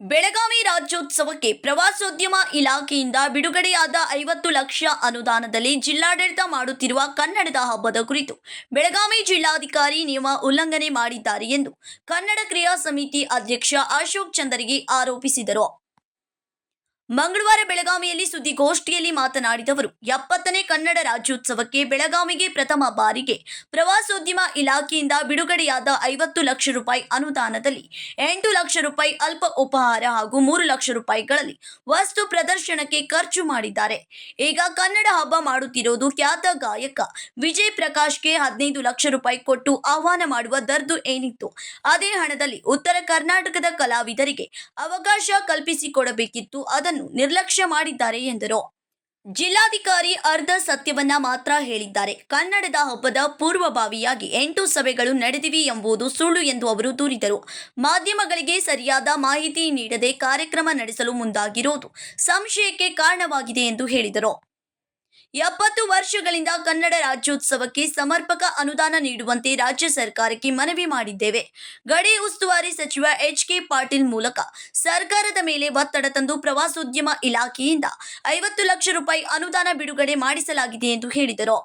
ಬೆಳಗಾವಿ ರಾಜ್ಯೋತ್ಸವಕ್ಕೆ ಪ್ರವಾಸೋದ್ಯಮ ಇಲಾಖೆಯಿಂದ ಬಿಡುಗಡೆಯಾದ 50 ಲಕ್ಷ ಅನುದಾನದಲ್ಲಿ ಜಿಲ್ಲಾಡಳಿತ ಮಾಡುತ್ತಿರುವ ಕನ್ನಡದ ಹಬ್ಬದ ಕುರಿತು ಬೆಳಗಾವಿ ಜಿಲ್ಲಾಧಿಕಾರಿ ನಿಯಮ ಉಲ್ಲಂಘನೆ ಮಾಡಿದ್ದಾರೆ ಎಂದು ಕನ್ನಡ ಕ್ರಿಯಾ ಸಮಿತಿ ಅಧ್ಯಕ್ಷ ಅಶೋಕ್ ಚಂದರಗಿ ಆರೋಪಿಸಿದರು. ಮಂಗಳವಾರ ಬೆಳಗಾವಿಯಲ್ಲಿ ಸುದ್ದಿಗೋಷ್ಠಿಯಲ್ಲಿ ಮಾತನಾಡಿದ ಅವರು 70ನೇ ಕನ್ನಡ ರಾಜ್ಯೋತ್ಸವಕ್ಕೆ ಬೆಳಗಾವಿಗೆ ಪ್ರಥಮ ಬಾರಿಗೆ ಪ್ರವಾಸೋದ್ಯಮ ಇಲಾಖೆಯಿಂದ ಬಿಡುಗಡೆಯಾದ 50 ಲಕ್ಷ ರೂಪಾಯಿ ಅನುದಾನದಲ್ಲಿ 8 ಲಕ್ಷ ರೂಪಾಯಿ ಅಲ್ಪ ಉಪಹಾರ ಹಾಗೂ 3 ಲಕ್ಷ ರೂಪಾಯಿಗಳಲ್ಲಿ ವಸ್ತು ಪ್ರದರ್ಶನಕ್ಕೆ ಖರ್ಚು ಮಾಡಿದ್ದಾರೆ. ಈಗ ಕನ್ನಡ ಹಬ್ಬ ಮಾಡುತ್ತಿರೋದು ಖ್ಯಾತ ಗಾಯಕ ವಿಜಯ್ ಪ್ರಕಾಶ್ಗೆ 15 ಲಕ್ಷ ರೂಪಾಯಿ ಕೊಟ್ಟು ಆಹ್ವಾನ ಮಾಡುವ ದರ್ದು ಏನಿತ್ತು, ಅದೇ ಹಣದಲ್ಲಿ ಉತ್ತರ ಕರ್ನಾಟಕದ ಕಲಾವಿದರಿಗೆ ಅವಕಾಶ ಕಲ್ಪಿಸಿಕೊಡಬೇಕಿತ್ತು, ಅದನ್ನು ನಿರ್ಲಕ್ಷ್ಯ ಮಾಡಿದ್ದಾರೆ ಎಂದರು. ಜಿಲ್ಲಾಧಿಕಾರಿ ಅರ್ಧ ಸತ್ಯವನ್ನ ಮಾತ್ರ ಹೇಳಿದ್ದಾರೆ. ಕನ್ನಡದ ಹಬ್ಬದ ಪೂರ್ವಭಾವಿಯಾಗಿ 8 ಸಭೆಗಳು ನಡೆದಿವೆ ಎಂಬುದು ಸುಳ್ಳು ಎಂದು ಅವರು ದೂರಿದರು. ಮಾಧ್ಯಮಗಳಿಗೆ ಸರಿಯಾದ ಮಾಹಿತಿ ನೀಡದೆ ಕಾರ್ಯಕ್ರಮ ನಡೆಸಲು ಮುಂದಾಗಿರುವುದು ಸಂಶಯಕ್ಕೆ ಕಾರಣವಾಗಿದೆ ಎಂದು ಹೇಳಿದರು. 70 ವರ್ಷಗಳಿಂದ ಕನ್ನಡ ರಾಜ್ಯೋತ್ಸವಕ್ಕೆ ಸಮರ್ಪಕ ಅನುದಾನ ನೀಡುವಂತೆ ರಾಜ್ಯ ಸರ್ಕಾರಕ್ಕೆ ಮನವಿ ಮಾಡಿದ್ದೇವೆ. ಗಡಿ ಉಸ್ತುವಾರಿ ಸಚಿವ ಎಚ್.ಕೆ. ಪಾಟೀಲ್ ಮೂಲಕ ಸರ್ಕಾರದ ಮೇಲೆ ಒತ್ತಡ ತಂದು ಪ್ರವಾಸೋದ್ಯಮ ಇಲಾಖೆಯಿಂದ 50 ಲಕ್ಷ ರೂಪಾಯಿ ಅನುದಾನ ಬಿಡುಗಡೆ ಮಾಡಿಸಲಾಗಿದೆ ಎಂದು ಹೇಳಿದರು.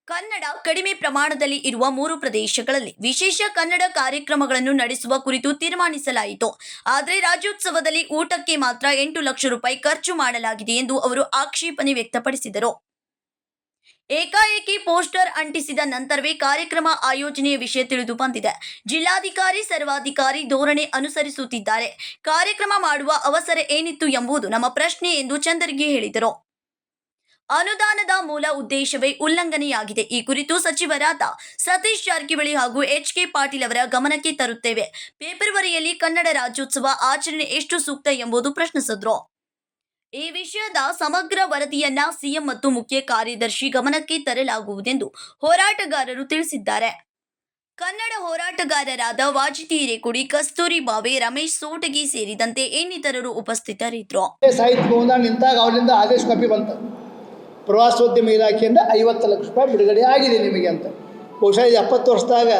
ಕನ್ನಡ ಕಡಿಮೆ ಪ್ರಮಾಣದಲ್ಲಿ ಇರುವ 3 ಪ್ರದೇಶಗಳಲ್ಲಿ ವಿಶೇಷ ಕನ್ನಡ ಕಾರ್ಯಕ್ರಮಗಳನ್ನು ನಡೆಸುವ ಕುರಿತು ತೀರ್ಮಾನಿಸಲಾಯಿತು. ಆದರೆ ರಾಜ್ಯೋತ್ಸವದಲ್ಲಿ ಊಟಕ್ಕೆ ಮಾತ್ರ 8 ಲಕ್ಷ ರೂಪಾಯಿ ಖರ್ಚು ಮಾಡಲಾಗಿದೆ ಎಂದು ಅವರು ಆಕ್ಷೇಪಣೆ ವ್ಯಕ್ತಪಡಿಸಿದರು. ಏಕಾಏಕಿ ಪೋಸ್ಟರ್ ಅಂಟಿಸಿದ ನಂತರವೇ ಕಾರ್ಯಕ್ರಮ ಆಯೋಜನೆಯ ವಿಷಯ ತಿಳಿದು ಬಂದಿದೆ. ಜಿಲ್ಲಾಧಿಕಾರಿ ಸರ್ವಾಧಿಕಾರಿ ಧೋರಣೆ ಅನುಸರಿಸುತ್ತಿದ್ದಾರೆ. ಕಾರ್ಯಕ್ರಮ ಮಾಡುವ ಅವಸರ ಏನಿತ್ತು ಎಂಬುದು ನಮ್ಮ ಪ್ರಶ್ನೆ ಎಂದು ಚಂದರಗಿ ಹೇಳಿದರು. ಅನುದಾನದ ಮೂಲ ಉದ್ದೇಶವೇ ಉಲ್ಲಂಘನೆಯಾಗಿದೆ. ಈ ಕುರಿತು ಸಚಿವರಾದ ಸತೀಶ್ ಜಾರಕಿಹೊಳಿ ಹಾಗೂ ಎಚ್.ಕೆ. ಪಾಟೀಲ್ ಅವರ ಗಮನಕ್ಕೆ ತರುತ್ತೇವೆ. ಫೆಬ್ರವರಿಯಲ್ಲಿ ಕನ್ನಡ ರಾಜ್ಯೋತ್ಸವ ಆಚರಣೆ ಎಷ್ಟು ಸೂಕ್ತ ಎಂಬುದು ಪ್ರಶ್ನಿಸಿದ್ರು. ಈ ವಿಷಯದ ಸಮಗ್ರ ವರದಿಯನ್ನ ಸಿಎಂ ಮತ್ತು ಮುಖ್ಯ ಕಾರ್ಯದರ್ಶಿ ಗಮನಕ್ಕೆ ತರಲಾಗುವುದೆಂದು ಹೋರಾಟಗಾರರು ತಿಳಿಸಿದ್ದಾರೆ. ಕನ್ನಡ ಹೋರಾಟಗಾರರಾದ ವಾಜಿತಿ ಹಿರೇಕೊಡಿ, ಕಸ್ತೂರಿ ಬಾವೆ, ರಮೇಶ್ ಸೋಟಗಿ ಸೇರಿದಂತೆ ಇನ್ನಿತರರು ಉಪಸ್ಥಿತರಿದ್ದರು. ಸಾಹಿತ್ಯ ಭವನ ನಿಂತಾಗ ಅವರಿಂದ ಆದೇಶ ಕಾಪಿ ಬಂತು. ಪ್ರವಾಸೋದ್ಯಮ ಇಲಾಖೆಯಿಂದ 50 ಲಕ್ಷ ರೂಪಾಯಿ ಬಿಡುಗಡೆ ಆಗಿದೆ ನಿಮಗೆ ಅಂತ. ಬಹುಶಃ 70 ವರ್ಷದಾಗ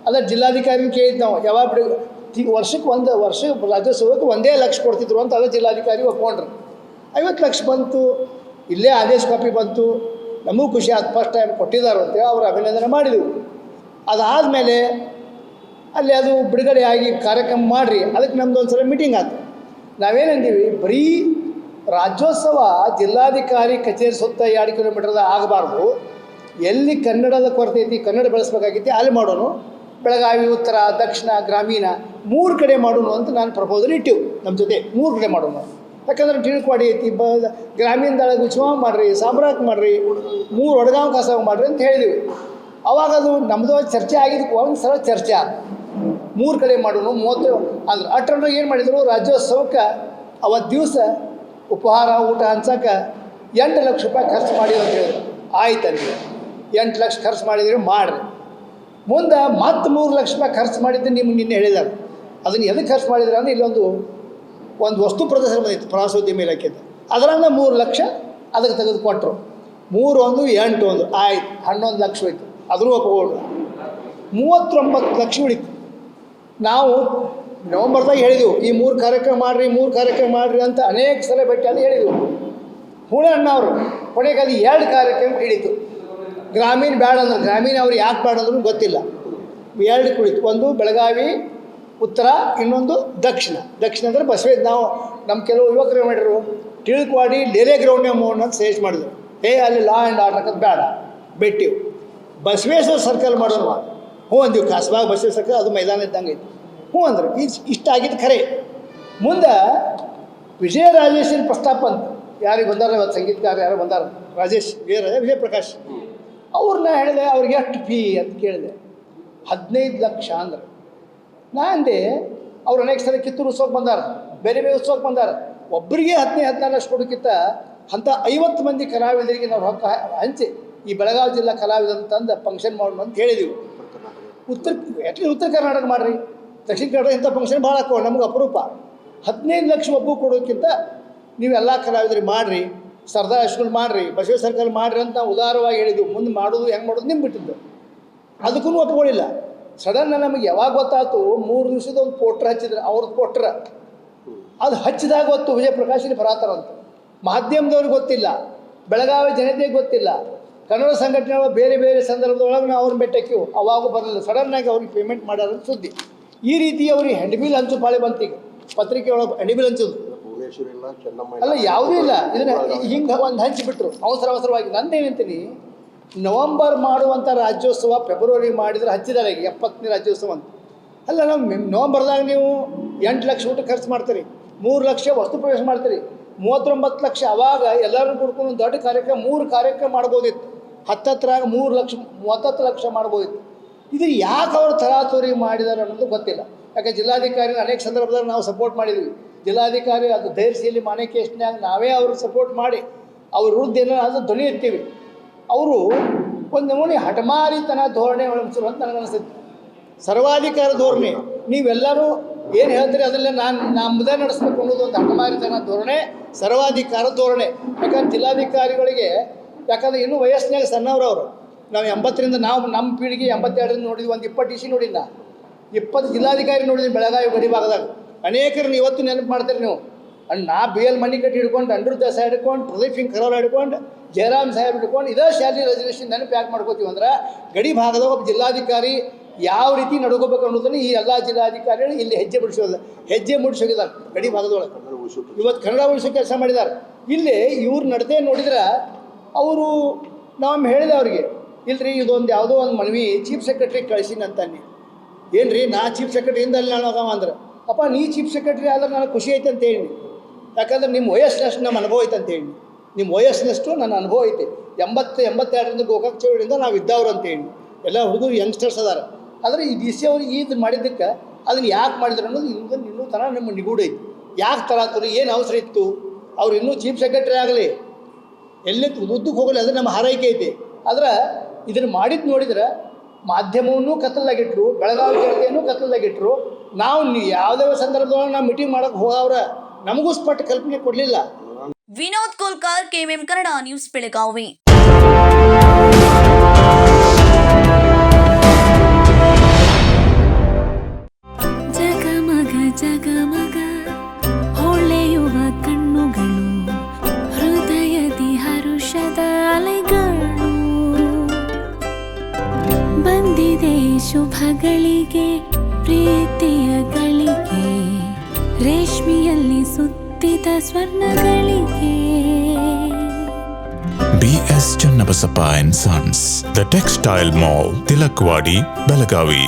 ಅದ ಜಿಲ್ಲಾಧಿಕಾರಿನ ಕೇಳಿದ್ದು ನಾವು, ಯಾವಾಗ ವರ್ಷಕ್ಕೆ ರಾಜ್ಯೋತ್ಸವಕ್ಕೆ 1 ಲಕ್ಷ ಕೊಡ್ತಿದ್ರು ಅಂತ ಅದೇ ಜಿಲ್ಲಾಧಿಕಾರಿ ಒಪ್ಕೊಂಡ್ರು. 50 ಲಕ್ಷ ಬಂತು, ಇಲ್ಲೇ ಆದೇಶ ಕಾಪಿ ಬಂತು, ನಮಗೂ ಖುಷಿ ಆಯ್ತು. ಫಸ್ಟ್ ಟೈಮ್ ಕೊಟ್ಟಿದ್ದಾರೆ ಅಂತೇಳಿ ಅವರು ಅಭಿನಂದನೆ ಮಾಡಿದೆವು. ಅದಾದಮೇಲೆ ಅಲ್ಲಿ ಅದು ಬಿಡುಗಡೆ ಆಗಿ ಕಾರ್ಯಕ್ರಮ ಮಾಡಿರಿ, ಅದಕ್ಕೆ ನಮ್ದು ಒಂದು ಸಲ ಮೀಟಿಂಗ್ ಆಯ್ತು. ನಾವೇನಂದೀವಿ, ಬರೀ ರಾಜ್ಯೋತ್ಸವ ಜಿಲ್ಲಾಧಿಕಾರಿ ಕಚೇರಿ ಸುತ್ತ 2 ಕಿಲೋಮೀಟರ್ದ ಆಗಬಾರ್ದು. ಎಲ್ಲಿ ಕನ್ನಡದ ಕೊರತೆ ಐತಿ, ಕನ್ನಡ ಬೆಳೆಸ್ಬೇಕಾಗೈತಿ ಅಲ್ಲಿ ಮಾಡೋಣ. ಬೆಳಗಾವಿ, ಉತ್ತರ, ದಕ್ಷಿಣ, ಗ್ರಾಮೀಣ 3 ಕಡೆ ಮಾಡೋಣ ಅಂತ ನಾನು ಪ್ರಪೋಸಲ್ ಇಟ್ಟಿವು. ನಮ್ಮ ಜೊತೆ 3 ಕಡೆ ಮಾಡೋಣ. ಯಾಕಂದ್ರೆ ಟಿಳ್ಕ್ವಾಡಿ ಐತಿ, ಗ್ರಾಮೀಣದೊಳಗೆ ಉಚ್ಮಾವ್ ಮಾಡಿರಿ, ಸಾಮ್ರಾಕ್ ಮಾಡಿರಿ, 3 ವಡಗಾಂವ್ ಕಾಸಾವ್ ಮಾಡಿರಿ ಅಂತ ಹೇಳಿದ್ವಿ. ಅವಾಗ ಅದು ನಮ್ಮದು ಚರ್ಚೆ ಆಗಿದ್ದಕ್ಕೆ ಒಂದು ಸಲ ಚರ್ಚೆ ಆದ 3 ಕಡೆ ಮಾಡೋಣ 30 ಅಂದ್ರೆ ಅಷ್ಟರಲ್ಲಿ ಏನು ಮಾಡಿದರು, ರಾಜ್ಯೋತ್ಸವಕ್ಕೆ ಅವತ್ತು ದಿವಸ ಉಪಹಾರ ಊಟ ಹಂಚಕ್ಕೆ 8 ಲಕ್ಷ ರೂಪಾಯಿ ಖರ್ಚು ಮಾಡಿ ಅಂತ ಹೇಳಿದ್ರು. ಆಯ್ತು ಅಲ್ಲಿ 8 ಲಕ್ಷ ಖರ್ಚು ಮಾಡಿದರೆ ಮಾಡಿರಿ. ಮುಂದೆ ಮತ್ತೆ 3 ಲಕ್ಷ ರೂಪಾಯಿ ಖರ್ಚು ಮಾಡಿದ್ದು ನಿಮ್ಗೆ ನಿನ್ನೆ ಹೇಳಿದ್ದಾರೆ. ಅದನ್ನು ಎದಕ್ಕೆ ಖರ್ಚು ಮಾಡಿದ್ರೆ ಅಂದರೆ ಇಲ್ಲೊಂದು ವಸ್ತು ಪ್ರದರ್ಶನ ಬಂದಿತ್ತು ಪ್ರವಾಸೋದ್ಯಮ ಇಲಾಖೆದು, ಅದರಿಂದ 3 ಲಕ್ಷ ಅದಕ್ಕೆ ತೆಗೆದುಕೊಟ್ರು. 3 1 8 1 ಆಯ್ತು, 11 ಲಕ್ಷ ಹೋಯ್ತು. ಅದರೂ ಒಪ್ಪಿಕೊಂಡ್ರು. 39 ಲಕ್ಷ ಉಳಿತು. ನಾವು ನವಂಬರ್ದಾಗ ಹೇಳಿದೆವು, ಈ 3 ಕಾರ್ಯಕ್ರಮ ಮಾಡಿರಿ ಅಂತ ಅನೇಕ ಸಲ ಭೇಟಿ ಅದು ಹೇಳಿದೆವು. ಹುಣಣ್ಣ ಅವರು ಕೊನೆಗೆ ಅದು 2 ಕಾರ್ಯಕ್ರಮ ಹಿಡಿತು. ಗ್ರಾಮೀಣ ಬೇಡ ಅಂದ್ರೆ, ಗ್ರಾಮೀಣ ಅವ್ರು ಯಾಕೆ ಬೇಡ ಅಂದ್ರೂ ಗೊತ್ತಿಲ್ಲ. 2 ಕುಳಿತು, ಒಂದು ಬೆಳಗಾವಿ ಉತ್ತರ, ಇನ್ನೊಂದು ದಕ್ಷಿಣ. ಅಂದರೆ ಬಸವೇಶ್ವರ. ನಾವು ನಮ್ಮ ಕೆಲವು ಯುವಕರು ಏನು ಮಾಡಿದ್ರು, ಟಿಳ್ಕ್ವಾಡಿ ಲೇಲೆ ಗ್ರೌಂಡ್ನೇ ಮೋಹನ್ ಅಂತ ಸಜೆಸ್ಟ್ ಮಾಡಿದ್ರು. ಅಲ್ಲಿ ಲಾ ಆ್ಯಂಡ್ ಆರ್ಡರ್ ಅಂತ ಬೇಡ, ಬಿಟ್ಟಿವು. ಬಸವೇಶ್ವರ ಸರ್ಕಲ್ ಮಾಡೋಣ. ಹ್ಞೂ ಅಂದಿವು. ಕಾಸಬಾಗ ಬಸವೇಶ್ವರ ಸರ್ಕಲ್ ಅದು ಮೈದಾನ ಇದ್ದಂಗೆ ಐತಿ. ಹ್ಞೂ ಅಂದ್ರೆ ಇಷ್ಟ ಆಗಿದ್ದು ಖರೆ. ಮುಂದೆ ವಿಜಯ ರಾಜೇಶನ ಪ್ರಸ್ತಾಪ ಅಂತ ಯಾರಿಗೆ ಬಂದಾರ, ಇವತ್ತು ಸಂಗೀತಗಾರ ಯಾರು ಬಂದಾರ, ವಿಜಯ ಪ್ರಕಾಶ್ ಅವ್ರನ್ನ ಹೇಳಿದೆ. ಅವ್ರಿಗೆ ಎಷ್ಟು ಫೀ ಅಂತ ಕೇಳಿದೆ. 15 ಲಕ್ಷ ಅಂದ್ರೆ. ನಾ ಅಂದೆ, ಅವ್ರು ಅನೇಕ ಸಲ ಕಿತ್ತೂರು ಉತ್ಸವಕ್ಕೆ ಬಂದಾರ, ಬೇರೆ ಉತ್ಸವಕ್ಕೆ ಬಂದಾರ. ಒಬ್ಬರಿಗೆ 14 ಲಕ್ಷ ಕೊಡೋಕ್ಕಿಂತ ಅಂಥ 50 ಮಂದಿ ಕಲಾವಿದರಿಗೆ ನಾವು ರೊಕ್ಕ ಹಂಚಿ ಈ ಬೆಳಗಾವಿ ಜಿಲ್ಲಾ ಕಲಾವಿದಂತಂದು ಫಂಕ್ಷನ್ ಮಾಡೋಣ ಅಂತ ಹೇಳಿದೆವು. ಉತ್ತರ ಕರ್ನಾಟಕ ಮಾಡಿರಿ, ದಕ್ಷಿಣ ಕನ್ನಡ ಇಂಥ ಫಂಕ್ಷನ್ ಭಾಳ ಹಾಕೋ, ನಮ್ಗೆ ಅಪರೂಪ. 15 ಲಕ್ಷ ಒಬ್ಬು ಕೊಡೋಕ್ಕಿಂತ ನೀವೆಲ್ಲ ಕಲಾವಿದರಿಗೆ ಮಾಡಿರಿ, ಸರ್ದಾರ್ ಸ್ಕೂಲ್ ಮಾಡಿರಿ, ಬಸವೇಶ್ವರ ಸರ್ಕಲ್ ಮಾಡಿರಿ ಅಂತ ನಾವು ಉದಾರವಾಗಿ ಹೇಳಿದ್ವಿ. ಮುಂದೆ ಮಾಡೋದು ಹೆಂಗೆ ಮಾಡೋದು ನಿಮ್ಗೆ ಬಿಟ್ಟಿದ್ದು. ಅದಕ್ಕೂ ಒಪ್ಕೊಳ್ಳಿಲ್ಲ. ಸಡನ್ ನಮಗೆ ಯಾವಾಗ ಗೊತ್ತಾಯ್ತು, 3 ದಿವಸದ ಒಂದು ಪೋಟ್ರ್ ಹಚ್ಚಿದ್ರೆ, ಅವ್ರದ್ದು ಕೊಟ್ರ ಅದು ಹಚ್ಚಿದಾಗ ಗೊತ್ತು ವಿಜಯಪ್ರಕಾಶ್ ಇಲ್ಲಿ ಬರತ್ತಾರಂತ. ಮಾಧ್ಯಮದವ್ರಿಗೆ ಗೊತ್ತಿಲ್ಲ, ಬೆಳಗಾವಿ ಜನತೆಗೆ ಗೊತ್ತಿಲ್ಲ, ಕನ್ನಡ ಸಂಘಟನೆಗಳು ಬೇರೆ ಬೇರೆ ಸಂದರ್ಭದೊಳಗೆ ನಾವು ಅವ್ರನ್ನ ಬೆಟ್ಟಕ್ಕೆ ಅವಾಗೂ ಬರಲಿಲ್ಲ. ಸಡನ್ನಾಗಿ ಅವ್ರಿಗೆ ಪೇಮೆಂಟ್ ಮಾಡ್ಯಾರ ಸುದ್ದಿ. ಈ ರೀತಿ ಅವ್ರಿಗೆ ಹೆಂಡ್ಬಿಲ್ ಹಂಚು ಪಾಳೆ ಬಂತೀಗ ಪತ್ರಿಕೆ ಒಳಗೆ ಹೆಂಡ್ಬಿಲ್ ಹಂಚೋದು ಅಲ್ಲ, ಯಾವುದೂ ಇಲ್ಲ. ಇದನ್ನ ಹಿಂಗೆ ಒಂದು ಹಂಚಿಬಿಟ್ರು ಅವಸರವಾಗಿ. ನಂದೇನಂತೀನಿ, ನವಂಬರ್ ಮಾಡುವಂಥ ರಾಜ್ಯೋತ್ಸವ ಫೆಬ್ರವರಿ ಮಾಡಿದ್ರೆ ಹಚ್ಚಿದ್ದಾರೆ ಈಗ 70ನೇ ರಾಜ್ಯೋತ್ಸವ ಅಂತ. ಅಲ್ಲ, ನಾವು ನವಂಬರ್ದಾಗ ನೀವು 8 ಲಕ್ಷ ಊಟ ಖರ್ಚು ಮಾಡ್ತೀರಿ, 3 ಲಕ್ಷ ವಸ್ತು ಪ್ರವೇಶ ಮಾಡ್ತೀರಿ, 39 ಲಕ್ಷ. ಅವಾಗ ಎಲ್ಲರೂ ಕುಡ್ಕೊಂಡು ಒಂದು ದೊಡ್ಡ ಕಾರ್ಯಕ್ರಮ 3 ಕಾರ್ಯಕ್ರಮ ಮಾಡ್ಬೋದಿತ್ತು. 10 3 ಲಕ್ಷ 30 ಲಕ್ಷ ಮಾಡ್ಬೋದಿತ್ತು. ಇದು ಯಾಕೆ ಅವರು ತರಾತುರಿ ಮಾಡಿದ್ದಾರೆ ಅನ್ನೋದು ಗೊತ್ತಿಲ್ಲ. ಯಾಕೆ ಜಿಲ್ಲಾಧಿಕಾರಿನ ಅನೇಕ ಸಂದರ್ಭದಲ್ಲಿ ನಾವು ಸಪೋರ್ಟ್ ಮಾಡಿದ್ವಿ. ಜಿಲ್ಲಾಧಿಕಾರಿ ಅದು ಧೈರ್ಯಶೀಲಿ ಮಾನ್ಯ ಕೇಸ್ನ್ಯಾಗ ನಾವೇ ಅವ್ರಿಗೆ ಸಪೋರ್ಟ್ ಮಾಡಿ ಅವ್ರ ವಿರುದ್ಧ ಏನೋ ಅದು ಧ್ವನಿ ಎತ್ತೀವಿ. ಅವರು ಒಂದು ನಮೂನಿ ಹಠಮಾರಿತನ ಧೋರಣೆ ಒಳಗಿಸರು ಅಂತ ನನಗನ್ನಿಸುತ್ತೆ. ಸರ್ವಾಧಿಕಾರ ಧೋರಣೆ. ನೀವೆಲ್ಲರೂ ಏನು ಹೇಳ್ತೀರಿ ಅದರಲ್ಲೇ ನಮ್ಮದೇ ನಡೆಸ್ಬೇಕು ಅನ್ನೋದು ಒಂದು ಹಠಮಾರಿತನ ಧೋರಣೆ, ಸರ್ವಾಧಿಕಾರ ಧೋರಣೆ. ಯಾಕಂದ್ರೆ ಜಿಲ್ಲಾಧಿಕಾರಿಗಳಿಗೆ, ಯಾಕಂದ್ರೆ ಇನ್ನೂ ವಯಸ್ಸಿನಾಗ ಸಣ್ಣವ್ರವರು. ನಾವು 80ರಿಂದ ನಮ್ಮ ಪೀಳಿಗೆ 82ರಿಂದ ನೋಡಿದ್ವಿ. ಒಂದು 20 ಇಸಿ ನೋಡಿಲ್ಲ, 20 ಜಿಲ್ಲಾಧಿಕಾರಿ ನೋಡಿದ್ವಿ ಬೆಳಗಾವಿ ಗಡಿ ಭಾಗದಾಗ. ಅನೇಕರನ್ನ ಇವತ್ತು ನೆನಪು ಮಾಡ್ತೀರಿ ನೀವು. ನಾ BL ಮನಿ ಕಟ್ಟಿ ಹಿಡ್ಕೊಂಡು, ಅಂಡ್ರು ದೇಸಾಯಿ ಹಿಡ್ಕೊಂಡು, ಪ್ರದೀಪ್ ಸಿಂಗ್ ಖರೋರ್ ಹಿಡ್ಕೊಂಡು, ಜಯರಾಮ್ ಸಾಹೇಬ್ ಹಿಡ್ಕೊಂಡು, ಇದೇ ಶಾಲಿ ರೆಸರ್ವೇಷನ್ ನೆನಪು ಯಾಕೆ ಮಾಡ್ಕೋತೀವಿ ಅಂದ್ರೆ, ಗಡಿ ಭಾಗದಾಗ ಒಬ್ಬ ಜಿಲ್ಲಾಧಿಕಾರಿ ಯಾವ ರೀತಿ ನಡ್ಕೋಬೇಕು ಅನ್ನೋದನ್ನು ಈ ಎಲ್ಲ ಜಿಲ್ಲಾಧಿಕಾರಿಗಳು ಇಲ್ಲಿ ಹೆಜ್ಜೆ ಮೂಡಿಸೋಗಿದ್ದಾರೆ ಗಡಿ ಭಾಗದೊಳಗೆ. ಇವತ್ತು ಕನ್ನಡ ಉಳಿಸೋ ಕೆಲಸ ಮಾಡಿದ್ದಾರೆ. ಇಲ್ಲಿ ಇವ್ರ ನಡತೆ ನೋಡಿದ್ರೆ ಅವರು ನಾವು ಹೇಳಿದೆ ಅವ್ರಿಗೆ, ಇಲ್ರಿ ಇದೊಂದು ಯಾವುದೋ ಒಂದು ಮನವಿ ಚೀಫ್ ಸೆಕ್ರೆಟ್ರಿ ಕಳಿಸಿನ ಅಂತಾನೆ. ಏನು ರೀ, ನಾ ಚೀಫ್ ಸೆಕ್ರೆಟ್ರಿಯಿಂದ ಅಲ್ಲಿ ನಾನು ಅಂದ್ರೆ, ಅಪ್ಪ ನೀ ಚೀಫ್ ಸೆಕ್ರೆಟ್ರಿ ಆದ್ರೆ ನನಗೆ ಖುಷಿ ಐತೆ ಅಂತ ಹೇಳಿ. ಯಾಕಂದ್ರೆ ನಿಮ್ಮ ವಯಸ್ಸಿನಷ್ಟು ನಮ್ಮ ಅನುಭವ ಐತೆ ಅಂತೇಳಿ. ನಿಮ್ಮ ವಯಸ್ಸಿನಷ್ಟು ನನ್ನ ಅನುಭವ ಐತೆ. 82ರಿಂದ ಗೋಕಾಕ್ ಚೌಡಿಯಿಂದ ನಾವು ಇದ್ದವ್ರು ಅಂತೇಳಿ. ಎಲ್ಲ ಹುಡುಗರು ಯಂಗ್ಸ್ಟರ್ಸ್ ಅದಾರ. ಆದರೆ ಈ DC ಅವ್ರಿಗೆ ಇದು ಮಾಡಿದ್ದಕ್ಕೆ ಅದನ್ನು ಯಾಕೆ ಮಾಡಿದ್ರು ಅನ್ನೋದು ಇನ್ನೂ ತನ ನಮ್ಮ ನಿಗೂಢ ಐತಿ. ಯಾಕೆ ತರಾತುರಿ, ಏನು ಅವಸರ ಇತ್ತು? ಅವ್ರು ಇನ್ನೂ ಚೀಫ್ ಸೆಕ್ರೆಟ್ರಿ ಆಗಲಿ, ಎಲ್ಲೇ ಉದ್ದಕ್ಕೆ ಹೋಗಲಿ, ಅದು ನಮ್ಮ ಹಾರೈಕೆ ಐತಿ. ಆದ್ರೆ ಇದನ್ನು ಮಾಡಿದ್ದು ನೋಡಿದ್ರೆ ಮಾಧ್ಯಮವನ್ನೂ ಕತ್ತಲಾಗಿಟ್ರು, ಬೆಳಗಾವಿ ಜನತೆಯನ್ನು ಕತ್ತಲಾಗಿಟ್ರು. ನಾವು ಯಾವುದೇ ಸಂದರ್ಭದೊಳಗೆ ನಾವು ಮೀಟಿಂಗ್ ಮಾಡೋಕ್ಕೆ ಹೋಗವ್ರ ನಮಗೂ ಸ್ಪಷ್ಟ ಕಲ್ಪನೆ ಕೊಡಲಿಲ್ಲ. Vinod Kolkar, KMM Kannada news, Belagavi. ಜಗಮಗ ಹೊಳೆಯುವ ಕಣ್ಣುಗಳು, ಹೃದಯದಿ ಹರುಷದ ಅಲೆಗಳು. ಬಂದಿದೆ ಶುಭಗಳಿಗೆ, ಪ್ರೀತಿಯ ಗಳಿಗೆ, ರೇಷ್ಮೆಯಲ್ಲಿ ಸುತ್ತಿದ ಸ್ವರ್ಣಗಳಿಗೆ. BS Channabasappa and Sons, The Textile Mall, Tilakvadi, Belagavi.